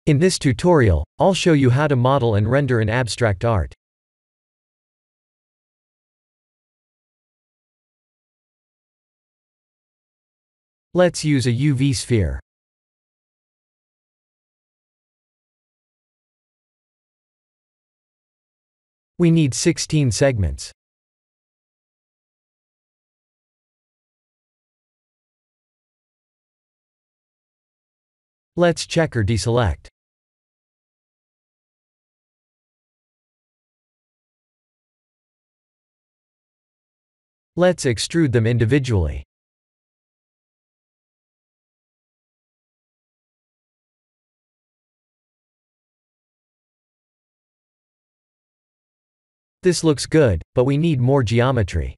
In this tutorial, I'll show you how to model and render an abstract art. Let's use a UV sphere. We need 16 segments. Let's check or deselect. Let's extrude them individually. This looks good, but we need more geometry.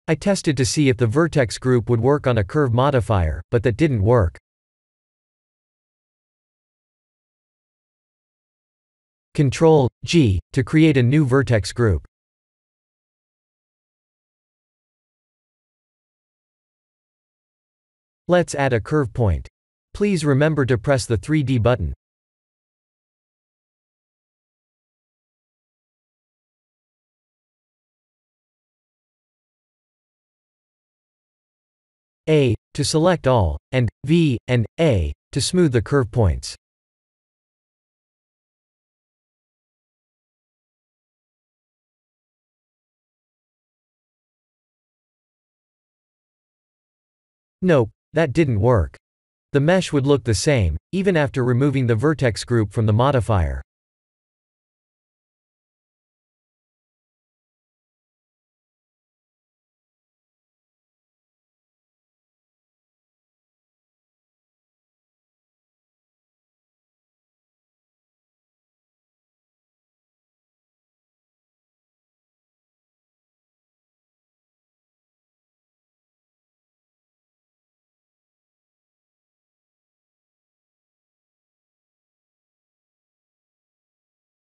I tested to see if the vertex group would work on a curve modifier, but that didn't work. Ctrl+G to create a new vertex group. Let's add a curve point. Please remember to press the 3D button. A to select all, and V and A to smooth the curve points. Nope, that didn't work. The mesh would look the same, even after removing the vertex group from the modifier.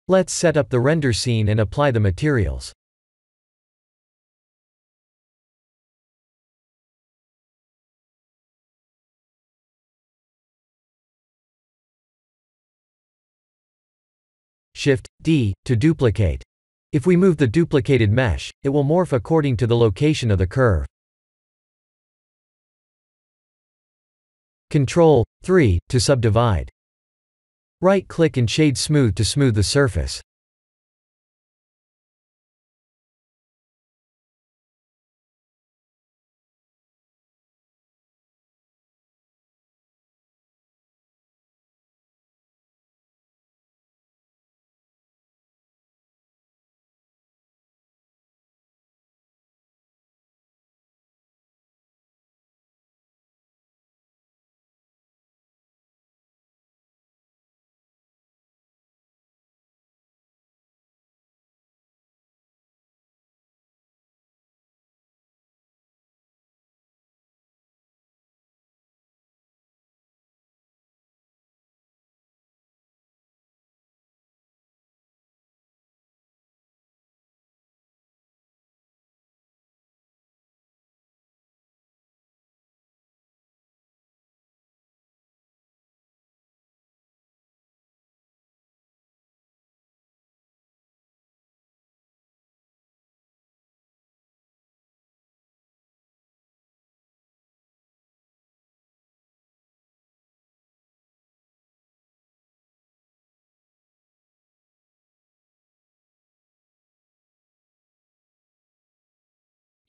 Let's set up the render scene and apply the materials. Shift+D to duplicate. If we move the duplicated mesh, it will morph according to the location of the curve. Ctrl+3 to subdivide. Right-click and shade smooth to smooth the surface.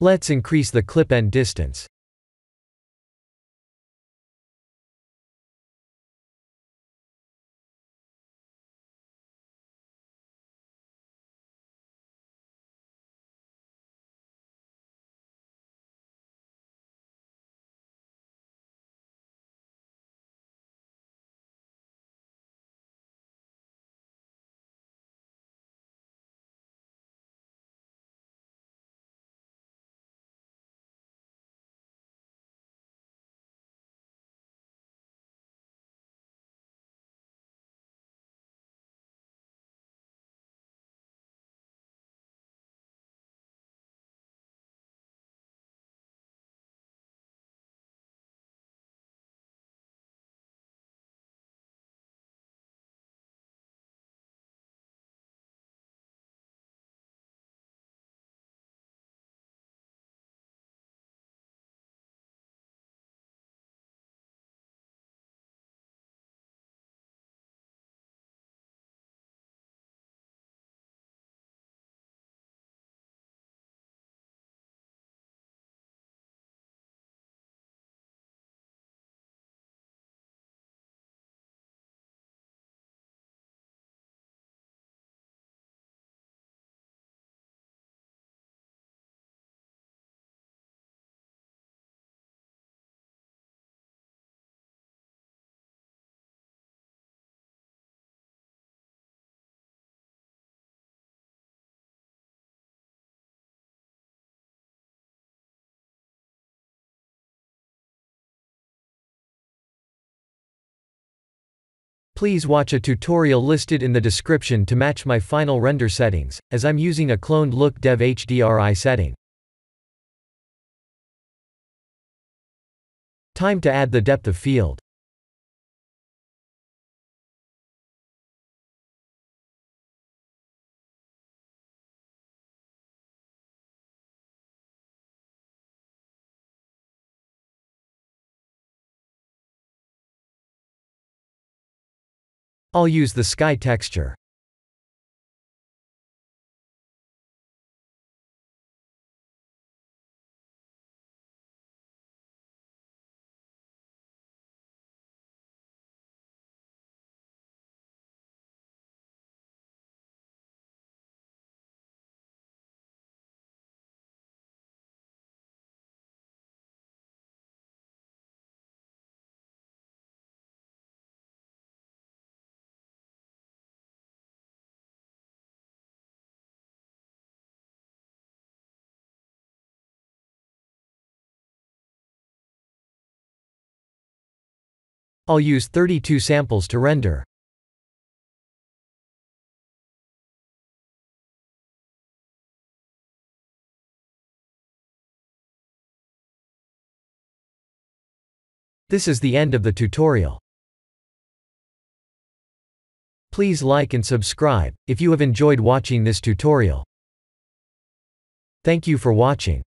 Let's increase the clip end distance. Please watch a tutorial listed in the description to match my final render settings, as I'm using a cloned Look Dev HDRI setting. Time to add the depth of field. I'll use the sky texture. I'll use 32 samples to render. This is the end of the tutorial. Please like and subscribe if you have enjoyed watching this tutorial. Thank you for watching.